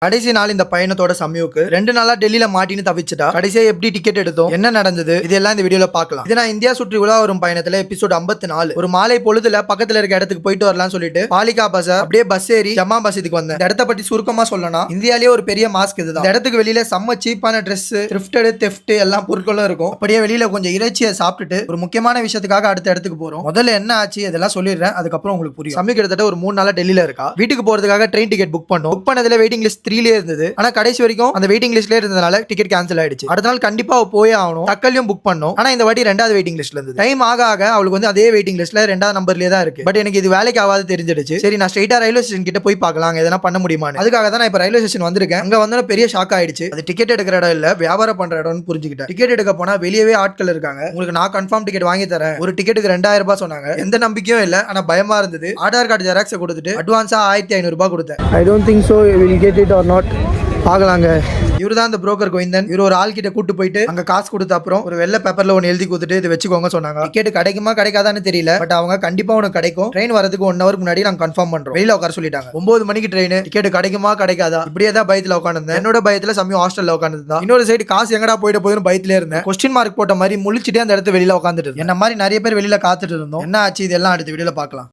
கடைசி நாள் இந்த பயணத்தோட சமயக்கு 2 நாளா டெல்லியில மாட்டின்னு தவிச்சுட்டா கடைசியா எப்படி டிக்கெட் எடுத்தோம், என்ன நடந்தது, இதெல்லாம் இந்த வீடியோல பார்க்கலாம். இது நான் இந்தியா சுற்றி உலா வரும் பயணத்துல எபிசோட் 54. ஒரு மாலை பொழுதுல பக்கத்துல இருக்க இடத்துக்கு போயிட்டு வரலாம்னு சொல்லிட்டு பாலிகா பஸ் அப்படியே பஸ் ஏறி ஜமா மசீதுக்கு வந்தேன். இந்த இடத்த பத்தி சுருக்கமா சொல்லணும், இந்தியாலேயே ஒரு பெரிய மாஸ்க் இதுதான். இந்த இடத்துக்கு வெளியில செம்ம சீப்பான ட்ரெஸ், த்ரிஃப்டட், தெஃப்ட் எல்லாம் பொருட்களும் இருக்கும். அப்படியே வெளியில கொஞ்சம் இறைச்சியை சாப்பிட்டுட்டு ஒரு முக்கியமான விஷயத்துக்காக அடுத்த இடத்துக்கு போறோம். முதல்ல என்ன ஆச்சு அதெல்லாம் சொல்லிடுறேன், அதுக்கப்புறம் உங்களுக்கு புரியும். சமயம் கிட்டத்தட்ட ஒரு 3 நாளா டெல்லியில இருக்கா. வீட்டுக்கு போறதுக்காக ட்ரெயின் டிக்கெட் புக் பண்ணதுல வெயிட்டிங் லிஸ்ட் 3லயே இருந்தது. ஆனா கடைசி வரைக்கும் அந்த வெயிட்டிங் லிஸ்ட்ல இருந்ததால டிக்கெட் கேன்சல் ஆயிடுச்சு. அடுத்த நாள் கண்டிப்பா போயே ஆகணும். தக்கலையும் புக் பண்ணோம். ஆனா இந்த வாட்டி 2வது வெயிட்டிங் லிஸ்ட்ல இருந்தது. டைம் ஆக அவளுக்கு வந்து அதே வெயிட்டிங் லிஸ்ட்ல 2வது நம்பர்லயே தான் இருக்கு. பட் எனக்கு இது வேலைக்கு ஆகாது தெரிஞ்சிடுச்சு. சரி, நான் ஸ்ட்ரைட்டா ரயில்வே ஸ்டேஷன் கிட்ட போய் பார்க்கலாம் எதனா பண்ண முடியுமான்னு. அதுக்காக தான் நான் இப்ப ரயில்வே ஸ்டேஷன் வந்திருக்கேன். அங்க வந்தா பெரிய ஷாக் ஆயிடுச்சு. அது டிக்கெட் எடுக்கிற இடம் இல்ல, வியாபாரம் பண்ற இடம்னு புரிஞ்சுக்கிட்டேன். டிக்கெட் எடுக்க போனா வெளியவே ஆட்கள் இருக்காங்க. உங்களுக்கு நான் கன்ஃபார்ம் டிக்கெட் வாங்கி தரேன், ஒரு டிக்கெட்டுக்கு 2000 ரூபாய் சொன்னாங்க. எந்த நம்பிக்கையும் இல்ல, ஆனா பயமா இருந்தது. ஆதார் கார்டு ஜெராக்ஸ் கொடுத்துட்டு அட்வான்ஸா 1500 ரூபாய் கொடுத்தேன். I don't think so you will get it or not. பார்க்கலாங்க. இவரு தான் அந்த புரோக்கர் கோவிந்தன். இவர் ஒரு ஆள் கிட்ட கூட்டு போயிட்டு அங்க காசு கொடுத்த அப்புறம் ஒரு வெள்ளை பேப்பர்ல ஒன்னு எழுதி கொடுத்துட்டு இதை வச்சுக்கோங்க சொன்னாங்க. டிக்கெட் கிடைக்குமா கிடைக்காதான்னு தெரியல, பட் அவங்க கண்டிப்பா உனக்கு கிடைக்கும். ட்ரெயின் வரதுக்கு 1 ஹவர் முன்னாடி நாங்க கன்ஃபார்ம் பண்றோம். வெளியில உட்கார சொல்லிட்டாங்க. 9 மணிக்கு ட்ரெயின். டிக்கெட் கிடைக்குமா கிடைக்காதா இப்படியே தான் பயத்துல உட்காந்துருந்தேன். என்னோட பயத்துல சமயம் ஹாஸ்டல்ல உட்காந்துருந்தா. இன்னொரு சைடு காசு எங்கடா போயிட்டு போயிடும் பயத்திலே இருந்தேன். கொஸ்டின் மார்க் போட்ட மாதிரி முழிச்சிட்டே அந்த இடத்துல வெளியில உட்காந்துட்டு என்ன மாதிரி நிறைய பேர் வெளியில காத்துட்டு இருந்தோம். என்ன ஆச்சு இதெல்லாம் அடுத்த வீடியோல பார்க்கலாம்.